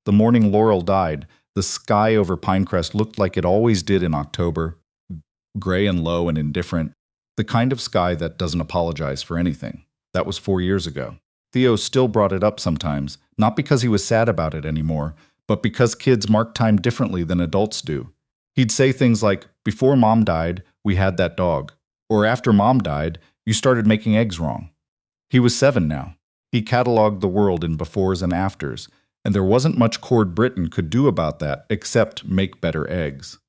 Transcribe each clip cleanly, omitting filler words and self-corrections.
The morning Laurel died, the sky over Pinecrest looked like it always did in October, gray and low and indifferent, the kind of sky that doesn't apologize for anything. That was 4 years ago. Theo still brought it up sometimes, not because he was sad about it anymore, but because kids mark time differently than adults do. He'd say things like, "Before Mom died, we had that dog," or "After Mom died, you started making eggs wrong." He was 7 now. He cataloged the world in befores and afters, and there wasn't much Cord Britton could do about that except make better eggs.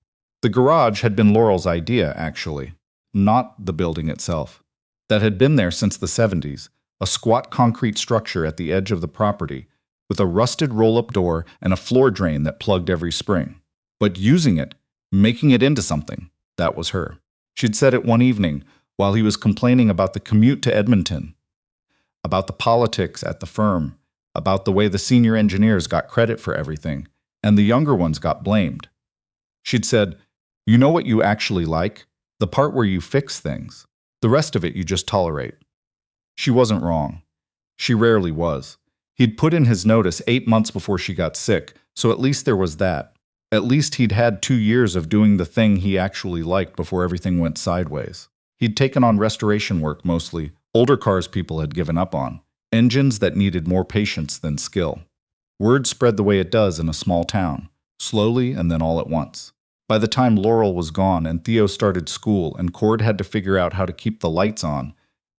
The garage had been Laurel's idea, actually, not the building itself. That had been there since the 70s, a squat concrete structure at the edge of the property, with a rusted roll-up door and a floor drain that plugged every spring. But using it, making it into something, that was her. She'd said it one evening while he was complaining about the commute to Edmonton, about the politics at the firm, about the way the senior engineers got credit for everything, and the younger ones got blamed. She'd said, "You know what you actually like? The part where you fix things. The rest of it you just tolerate." She wasn't wrong. She rarely was. He'd put in his notice 8 months before she got sick, so at least there was that. At least he'd had 2 years of doing the thing he actually liked before everything went sideways. He'd taken on restoration work mostly, older cars people had given up on, engines that needed more patience than skill. Word spread the way it does in a small town, slowly and then all at once. By the time Laurel was gone and Theo started school and Cord had to figure out how to keep the lights on,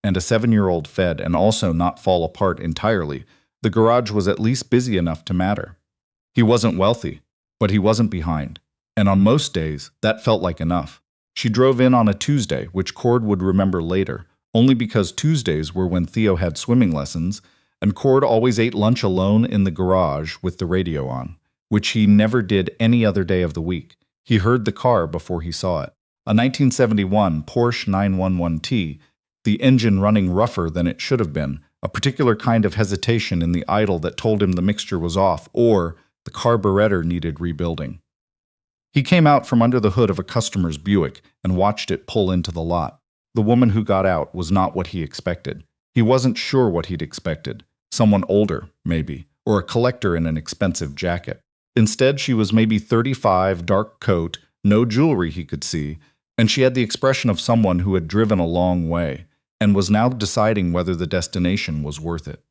and a 7-year-old fed and also not fall apart entirely, the garage was at least busy enough to matter. He wasn't wealthy, but he wasn't behind, and on most days, that felt like enough. She drove in on a Tuesday, which Cord would remember later, only because Tuesdays were when Theo had swimming lessons, and Cord always ate lunch alone in the garage with the radio on, which he never did any other day of the week. He heard the car before he saw it. A 1971 Porsche 911T, the engine running rougher than it should have been, a particular kind of hesitation in the idle that told him the mixture was off or the carburetor needed rebuilding. He came out from under the hood of a customer's Buick and watched it pull into the lot. The woman who got out was not what he expected. He wasn't sure what he'd expected. Someone older, maybe, or a collector in an expensive jacket. Instead, she was maybe 35, dark coat, no jewelry he could see, and she had the expression of someone who had driven a long way and was now deciding whether the destination was worth it.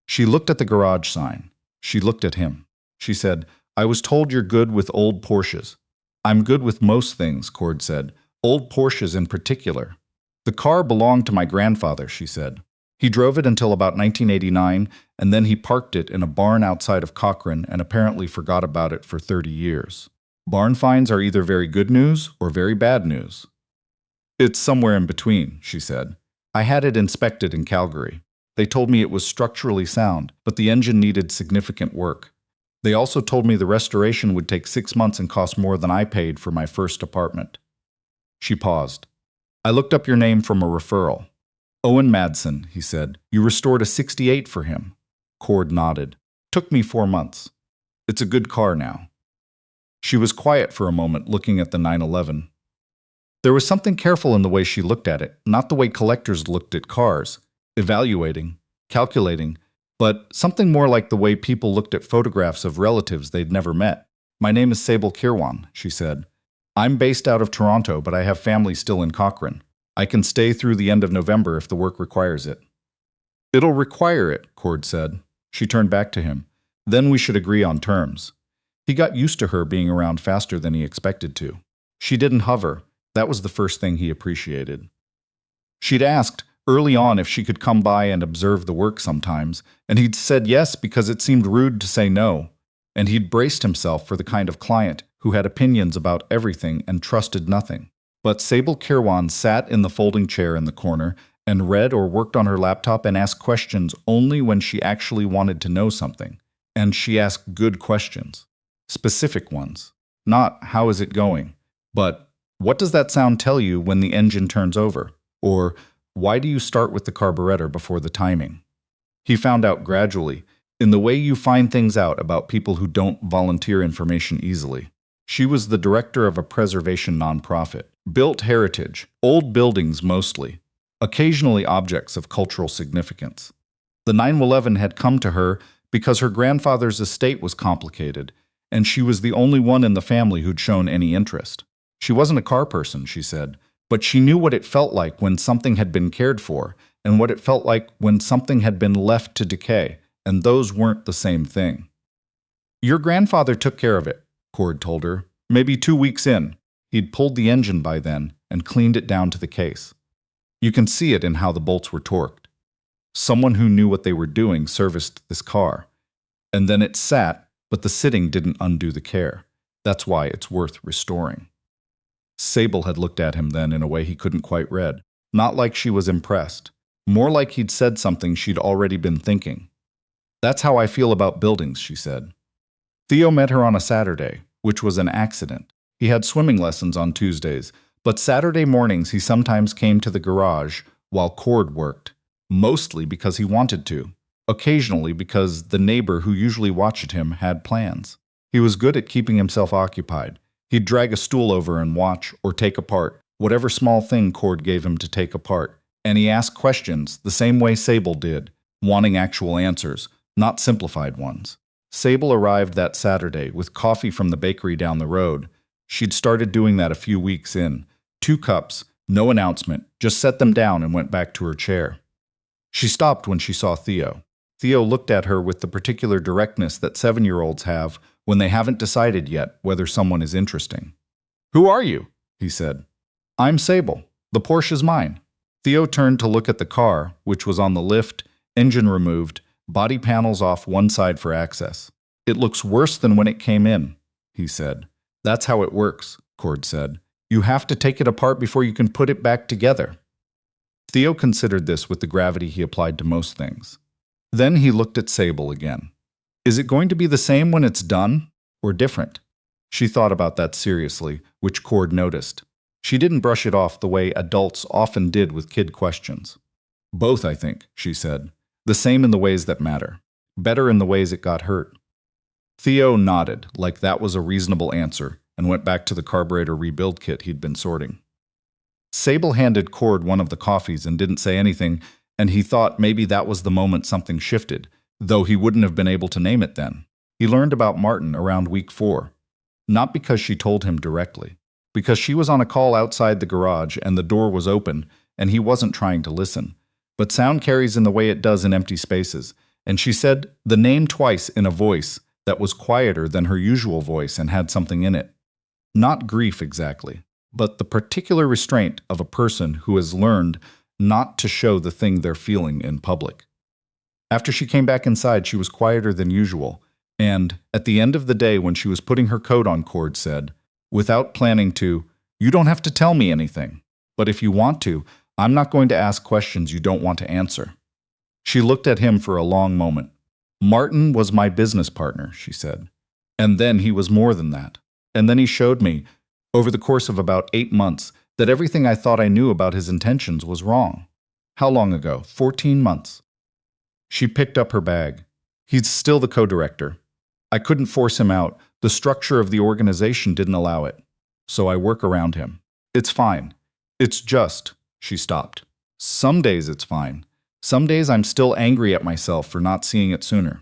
She looked at the garage sign. She looked at him. She said, "I was told you're good with old Porsches." "I'm good with most things," Cord said. "Old Porsches in particular." "The car belonged to my grandfather," she said. "He drove it until about 1989, and then he parked it in a barn outside of Cochrane and apparently forgot about it for 30 years. Barn finds are either very good news or very bad news." "It's somewhere in between," she said. "I had it inspected in Calgary. They told me it was structurally sound, but the engine needed significant work. They also told me the restoration would take 6 months and cost more than I paid for my first apartment." She paused. "I looked up your name from a referral. Owen Madsen," he said. "You restored a 68 for him." Cord nodded. "Took me 4 months. It's a good car now." She was quiet for a moment, looking at the 911. There was something careful in the way she looked at it, not the way collectors looked at cars, evaluating, calculating, but something more like the way people looked at photographs of relatives they'd never met. "My name is Sable Kirwan," she said. "I'm based out of Toronto, but I have family still in Cochrane. I can stay through the end of November if the work requires it." "It'll require it," Cord said. She turned back to him. "Then we should agree on terms." He got used to her being around faster than he expected to. She didn't hover. That was the first thing he appreciated. She'd asked early on if she could come by and observe the work sometimes, and he'd said yes because it seemed rude to say no, and he'd braced himself for the kind of client who had opinions about everything and trusted nothing. But Sable Kirwan sat in the folding chair in the corner and read or worked on her laptop and asked questions only when she actually wanted to know something. And she asked good questions. Specific ones. Not, "How is it going?" but, "What does that sound tell you when the engine turns over?" Or, "Why do you start with the carburetor before the timing?" He found out gradually, in the way you find things out about people who don't volunteer information easily. She was the director of a preservation nonprofit. Built heritage, old buildings mostly, occasionally objects of cultural significance. The 911 had come to her because her grandfather's estate was complicated, and she was the only one in the family who'd shown any interest. She wasn't a car person, she said, but she knew what it felt like when something had been cared for, and what it felt like when something had been left to decay, and those weren't the same thing. Your grandfather took care of it, Cord told her, maybe 2 weeks in. He'd pulled the engine by then and cleaned it down to the case. You can see it in how the bolts were torqued. Someone who knew what they were doing serviced this car. And then it sat, but the sitting didn't undo the care. That's why it's worth restoring. Sable had looked at him then in a way he couldn't quite read. Not like she was impressed. More like he'd said something she'd already been thinking. That's how I feel about buildings, she said. Theo met her on a Saturday, which was an accident. He had swimming lessons on Tuesdays, but Saturday mornings he sometimes came to the garage while Cord worked, mostly because he wanted to, occasionally because the neighbor who usually watched him had plans. He was good at keeping himself occupied. He'd drag a stool over and watch or take apart whatever small thing Cord gave him to take apart, and he asked questions the same way Sable did, wanting actual answers, not simplified ones. Sable arrived that Saturday with coffee from the bakery down the road. She'd started doing that a few weeks in. 2 cups, no announcement, just set them down and went back to her chair. She stopped when she saw Theo. Theo looked at her with the particular directness that 7-year-olds have when they haven't decided yet whether someone is interesting. "Who are you?" he said. "I'm Sable. The Porsche is mine." Theo turned to look at the car, which was on the lift, engine removed, body panels off one side for access. "It looks worse than when it came in," he said. "That's how it works," Cord said. "You have to take it apart before you can put it back together." Theo considered this with the gravity he applied to most things. Then he looked at Sable again. "Is it going to be the same when it's done, or different?" She thought about that seriously, which Cord noticed. She didn't brush it off the way adults often did with kid questions. "Both, I think," she said. "The same in the ways that matter. Better in the ways it got hurt." Theo nodded, like that was a reasonable answer, and went back to the carburetor rebuild kit he'd been sorting. Sable handed Cord one of the coffees and didn't say anything, and he thought maybe that was the moment something shifted, though he wouldn't have been able to name it then. He learned about Martin around week 4. Not because she told him directly. Because she was on a call outside the garage and the door was open, and he wasn't trying to listen. But sound carries in the way it does in empty spaces, and she said the name twice in a voice that was quieter than her usual voice and had something in it. Not grief exactly, but the particular restraint of a person who has learned not to show the thing they're feeling in public. After she came back inside, she was quieter than usual, and, at the end of the day when she was putting her coat on, Cord said, without planning to, "You don't have to tell me anything, but if you want to, I'm not going to ask questions you don't want to answer." She looked at him for a long moment. "Martin was my business partner," she said. "And then he was more than that. And then he showed me, over the course of about 8 months, that everything I thought I knew about his intentions was wrong." "How long ago?" 14 months. She picked up her bag. "He's still the co-director. I couldn't force him out. The structure of the organization didn't allow it. So I work around him. It's fine. It's just," she stopped. "Some days it's fine. Some days I'm still angry at myself for not seeing it sooner."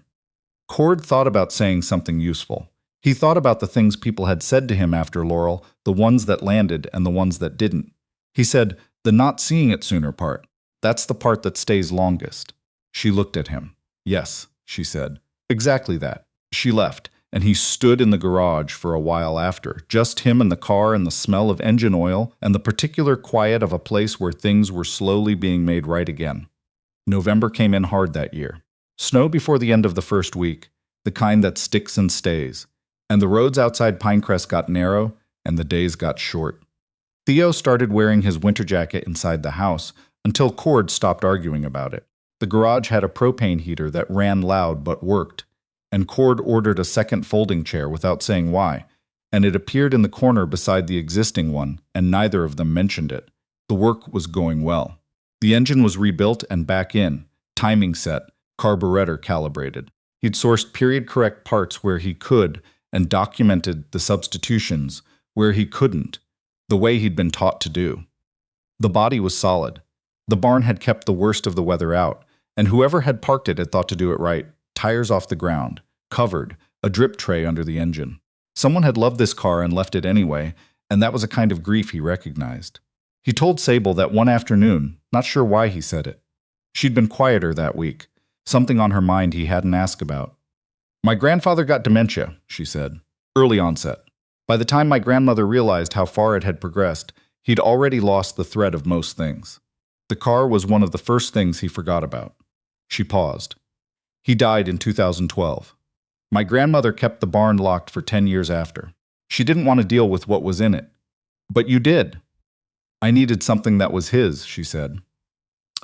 Cord thought about saying something useful. He thought about the things people had said to him after Laurel, the ones that landed and the ones that didn't. He said, "The not seeing it sooner part. That's the part that stays longest." She looked at him. "Yes," she said. "Exactly that." She left, and he stood in the garage for a while after, just him and the car and the smell of engine oil and the particular quiet of a place where things were slowly being made right again. November came in hard that year. Snow before the end of the first week, the kind that sticks and stays. And the roads outside Pinecrest got narrow, and the days got short. Theo started wearing his winter jacket inside the house until Cord stopped arguing about it. The garage had a propane heater that ran loud but worked, and Cord ordered a second folding chair without saying why, and it appeared in the corner beside the existing one, and neither of them mentioned it. The work was going well. The engine was rebuilt and back in, timing set, carburetor calibrated. He'd sourced period-correct parts where he could and documented the substitutions where he couldn't, the way he'd been taught to do. The body was solid. The barn had kept the worst of the weather out, and whoever had parked it had thought to do it right, tires off the ground, covered, a drip tray under the engine. Someone had loved this car and left it anyway, and that was a kind of grief he recognized. He told Sable that one afternoon, not sure why he said it. She'd been quieter that week, something on her mind he hadn't asked about. "My grandfather got dementia," she said. "Early onset. By the time my grandmother realized how far it had progressed, he'd already lost the thread of most things. The car was one of the first things he forgot about." She paused. "He died in 2012. My grandmother kept the barn locked for 10 years after. She didn't want to deal with what was in it. But you did." "I needed something that was his," she said.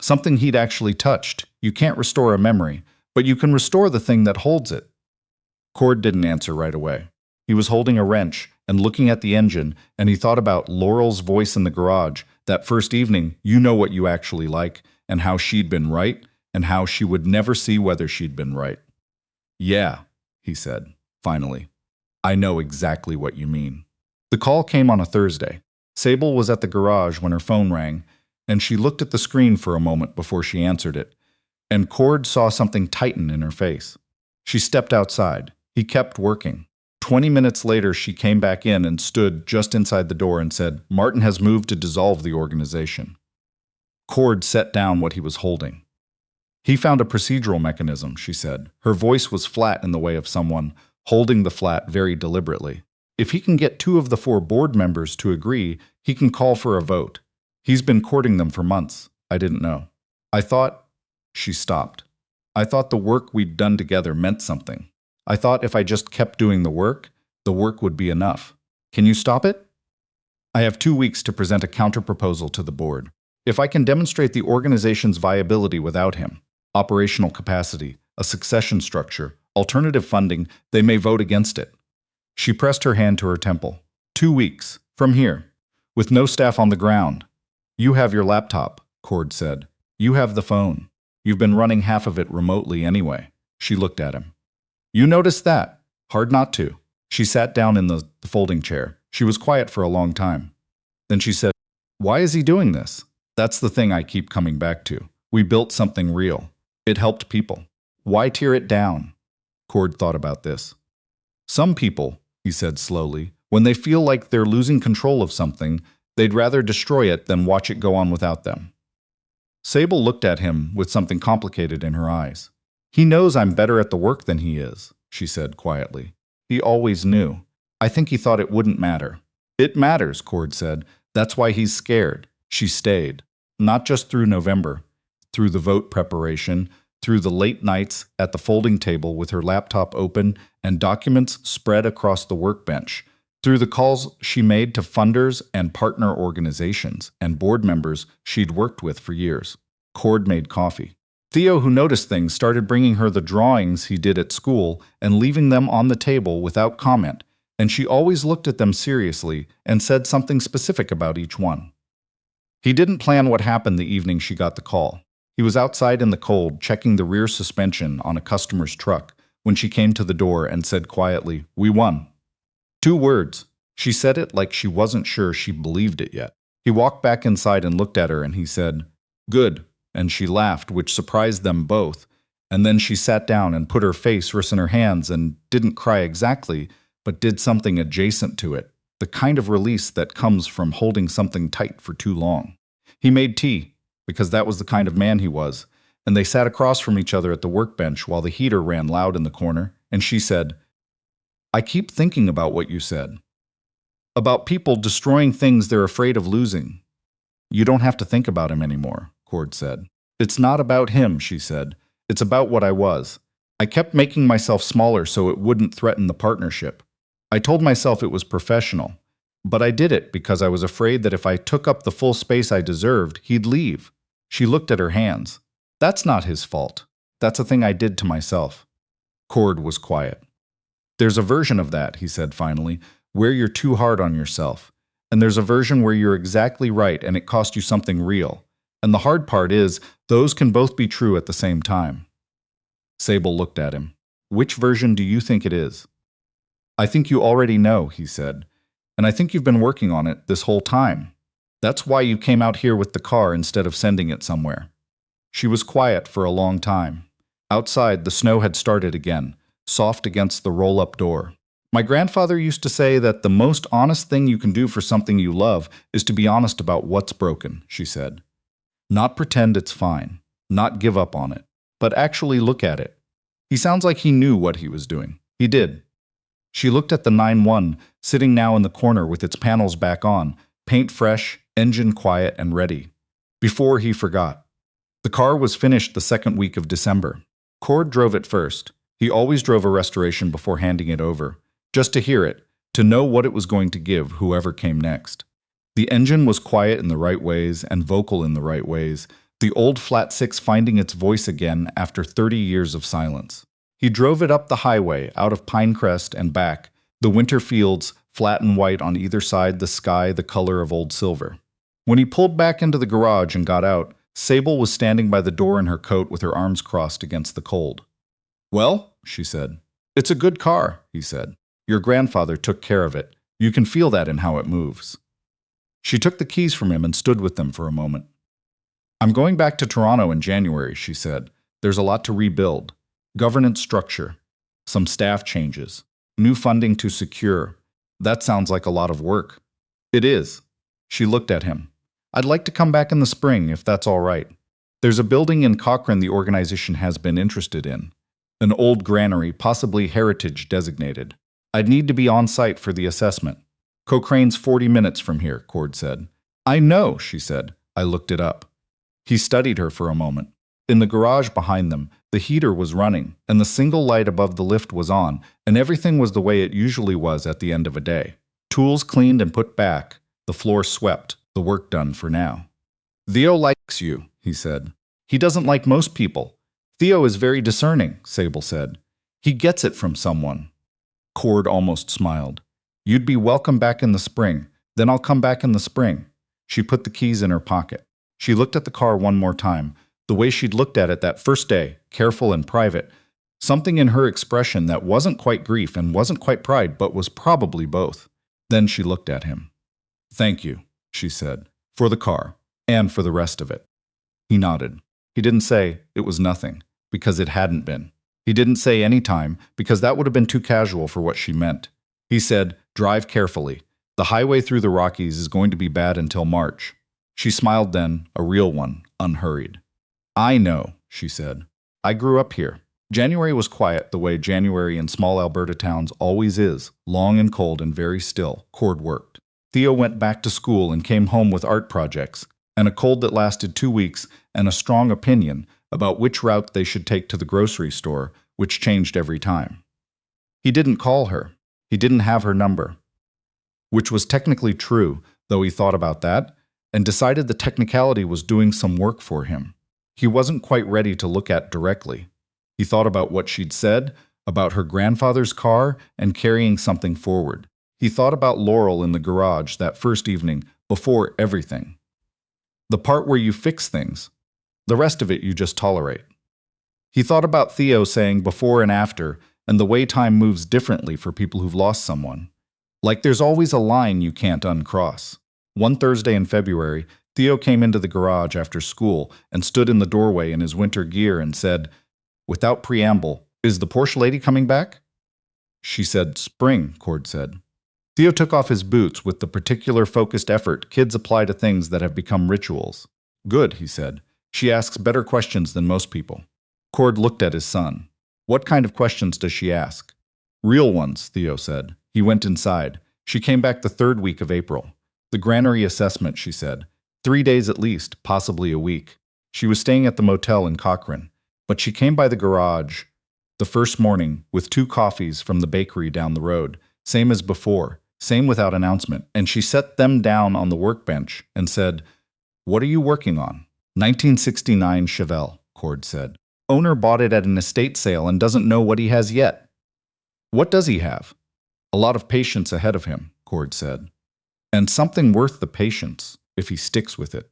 "Something he'd actually touched. You can't restore a memory, but you can restore the thing that holds it." Cord didn't answer right away. He was holding a wrench and looking at the engine, and he thought about Laurel's voice in the garage, that first evening, "You know what you actually like," and how she'd been right, and how she would never see whether she'd been right. "Yeah," he said, finally. "I know exactly what you mean." The call came on a Thursday. Sable was at the garage when her phone rang, and she looked at the screen for a moment before she answered it, and Cord saw something tighten in her face. She stepped outside. He kept working. 20 minutes later, she came back in and stood just inside the door and said, "Martin has moved to dissolve the organization." Cord set down what he was holding. "He found a procedural mechanism," she said. Her voice was flat in the way of someone holding the flat very deliberately. "If he can get 2 of the 4 board members to agree, he can call for a vote. He's been courting them for months. I didn't know. I thought—" She stopped. "I thought the work we'd done together meant something. I thought if I just kept doing the work would be enough. Can you stop it? I have 2 weeks to present a counterproposal to the board. If I can demonstrate the organization's viability without him, operational capacity, a succession structure, alternative funding, they may vote against it." She pressed her hand to her temple. 2 weeks, from here, with no staff on the ground. "You have your laptop," Cord said. "You have the phone. You've been running half of it remotely anyway." She looked at him. "You noticed that? Hard not to." She sat down in the folding chair. She was quiet for a long time. Then she said, "Why is he doing this?" "That's the thing I keep coming back to. We built something real. It helped people. Why tear it down?" Cord thought about this. "Some people," he said slowly, "when they feel like they're losing control of something, they'd rather destroy it than watch it go on without them." Sable looked at him with something complicated in her eyes. "He knows I'm better at the work than he is," she said quietly. "He always knew. I think he thought it wouldn't matter." "It matters," Cord said. "That's why he's scared." She stayed. Not just through November. Through the vote preparation, through the late nights at the folding table with her laptop open and documents spread across the workbench, through the calls she made to funders and partner organizations and board members she'd worked with for years. Cord made coffee. Theo, who noticed things, started bringing her the drawings he did at school and leaving them on the table without comment, and she always looked at them seriously and said something specific about each one. He didn't plan what happened the evening she got the call. He was outside in the cold, checking the rear suspension on a customer's truck, when she came to the door and said quietly, "We won." 2 words. She said it like she wasn't sure she believed it yet. He walked back inside and looked at her, and he said, "Good," and she laughed, which surprised them both, and then she sat down and put her face in her hands and didn't cry exactly, but did something adjacent to it, the kind of release that comes from holding something tight for too long. He made tea, because that was the kind of man he was, and they sat across from each other at the workbench while the heater ran loud in the corner, and she said, "I keep thinking about what you said. About people destroying things they're afraid of losing." "You don't have to think about him anymore," Cord said. "It's not about him," she said. "It's about what I was. I kept making myself smaller so it wouldn't threaten the partnership. I told myself it was professional. But I did it because I was afraid that if I took up the full space I deserved, he'd leave." She looked at her hands. "That's not his fault. That's a thing I did to myself." Cord was quiet. "There's a version of that," he said finally, "where you're too hard on yourself. And there's a version where you're exactly right and it cost you something real. And the hard part is, those can both be true at the same time." Sable looked at him. "Which version do you think it is?" "I think you already know," he said. "And I think you've been working on it this whole time. That's why you came out here with the car instead of sending it somewhere." She was quiet for a long time. Outside, the snow had started again, soft against the roll-up door. My grandfather used to say that the most honest thing you can do for something you love is to be honest about what's broken, she said. Not pretend it's fine, not give up on it, but actually look at it. He sounds like he knew what he was doing. He did. She looked at the 9-1, sitting now in the corner with its panels back on, paint fresh, engine quiet and ready. Before he forgot. The car was finished the second week of December. Cord drove it first. He always drove a restoration before handing it over, just to hear it, to know what it was going to give whoever came next. The engine was quiet in the right ways and vocal in the right ways, the old flat six finding its voice again after 30 years of silence. He drove it up the highway, out of Pinecrest and back, the winter fields, flat and white on either side, the sky the color of old silver. When he pulled back into the garage and got out, Sable was standing by the door in her coat with her arms crossed against the cold. "Well," she said. "It's a good car," he said. "Your grandfather took care of it. You can feel that in how it moves." She took the keys from him and stood with them for a moment. "I'm going back to Toronto in January," she said. "There's a lot to rebuild. Governance structure, some staff changes, new funding to secure. That sounds like a lot of work." "It is." She looked at him. "I'd like to come back in the spring, if that's all right. There's a building in Cochrane the organization has been interested in. An old granary, possibly heritage designated. I'd need to be on site for the assessment." "Cochrane's 40 minutes from here," Cord said. "I know," she said. "I looked it up." He studied her for a moment. In the garage behind them, the heater was running, and the single light above the lift was on, and everything was the way it usually was at the end of a day. Tools cleaned and put back, the floor swept, the work done for now. "Theo likes you," he said. "He doesn't like most people. Theo is very discerning," Sable said. "He gets it from someone." Cord almost smiled. "You'd be welcome back in the spring. Then I'll come back in the spring." She put the keys in her pocket. She looked at the car one more time, the way she'd looked at it that first day, careful and private. Something in her expression that wasn't quite grief and wasn't quite pride, but was probably both. Then she looked at him. "Thank you," she said, "for the car, and for the rest of it." He nodded. He didn't say it was nothing, because it hadn't been. He didn't say any time, because that would have been too casual for what she meant. He said, "Drive carefully. The highway through the Rockies is going to be bad until March." She smiled then, a real one, unhurried. "I know," she said. "I grew up here." January was quiet the way January in small Alberta towns always is, long and cold and very still. Cord worked. Theo went back to school and came home with art projects, and a cold that lasted 2 weeks, and a strong opinion about which route they should take to the grocery store, which changed every time. He didn't call her. He didn't have her number. Which was technically true, though he thought about that, and decided the technicality was doing some work for him. He wasn't quite ready to look at directly. He thought about what she'd said, about her grandfather's car, and carrying something forward. He thought about Laurel in the garage that first evening, before everything. The part where you fix things. The rest of it you just tolerate. He thought about Theo saying before and after, and the way time moves differently for people who've lost someone. Like there's always a line you can't uncross. One Thursday in February, Theo came into the garage after school and stood in the doorway in his winter gear and said, without preamble, "Is the Porsche lady coming back?" She said, "Spring," Cord said. Theo took off his boots with the particular focused effort kids apply to things that have become rituals. "Good," he said. "She asks better questions than most people." Cord looked at his son. "What kind of questions does she ask?" "Real ones," Theo said. He went inside. She came back the third week of April. "The granary assessment," she said. 3 days at least, possibly a week. She was staying at the motel in Cochrane, but she came by the garage the first morning with 2 coffees from the bakery down the road, same as before, same without announcement, and she set them down on the workbench and said, "What are you working on?" 1969 Chevelle, Cord said. "Owner bought it at an estate sale and doesn't know what he has yet." "What does he have?" "A lot of patience ahead of him," Cord said. "And something worth the patience, if he sticks with it."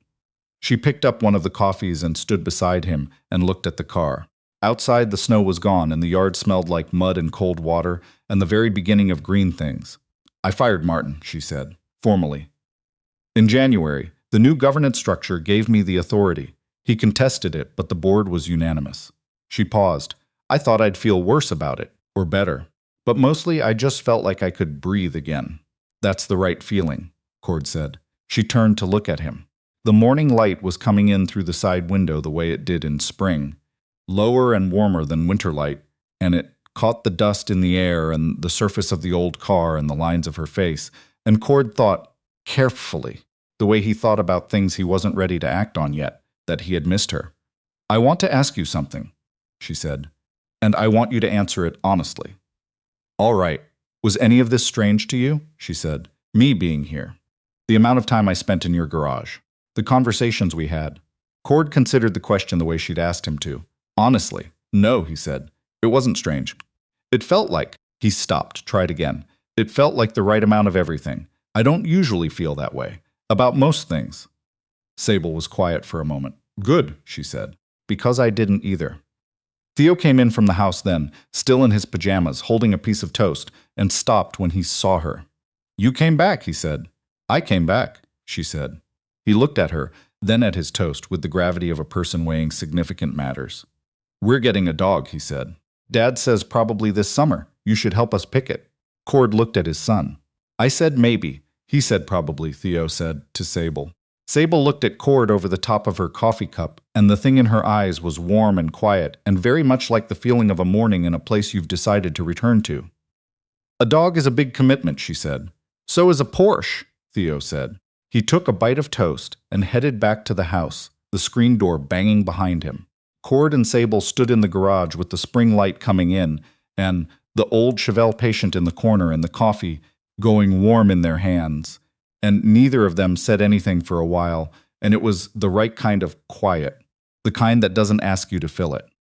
She picked up one of the coffees and stood beside him and looked at the car. Outside, the snow was gone and the yard smelled like mud and cold water and the very beginning of green things. "I fired Martin," she said, formally. "In January, the new governance structure gave me the authority. He contested it, but the board was unanimous." She paused. I thought I'd feel worse about it, or better. But mostly I just felt like I could breathe again. That's the right feeling, Cord said. She turned to look at him. The morning light was coming in through the side window the way it did in spring, lower and warmer than winter light, and it caught the dust in the air and the surface of the old car and the lines of her face, and Cord thought, carefully, the way he thought about things he wasn't ready to act on yet, that he had missed her. I want to ask you something, she said, and I want you to answer it honestly. All right. Was any of this strange to you? She said. Me being here. The amount of time I spent in your garage. The conversations we had. Cord considered the question the way she'd asked him to. Honestly, no, he said. It wasn't strange. It felt like, he stopped, tried again. It felt like the right amount of everything. I don't usually feel that way. About most things. Sable was quiet for a moment. Good, she said. Because I didn't either. Theo came in from the house then, still in his pajamas, holding a piece of toast, and stopped when he saw her. You came back, he said. I came back, she said. He looked at her, then at his toast, with the gravity of a person weighing significant matters. We're getting a dog, he said. Dad says probably this summer. You should help us pick it. Cord looked at his son. I said maybe. He said probably, Theo said, to Sable. Sable looked at Cord over the top of her coffee cup, and the thing in her eyes was warm and quiet, and very much like the feeling of a morning in a place you've decided to return to. A dog is a big commitment, she said. So is a Porsche, Theo said. He took a bite of toast and headed back to the house, the screen door banging behind him. Cord and Sable stood in the garage with the spring light coming in, and the old Chevelle patient in the corner and the coffee going warm in their hands. And neither of them said anything for a while, and it was the right kind of quiet, the kind that doesn't ask you to fill it.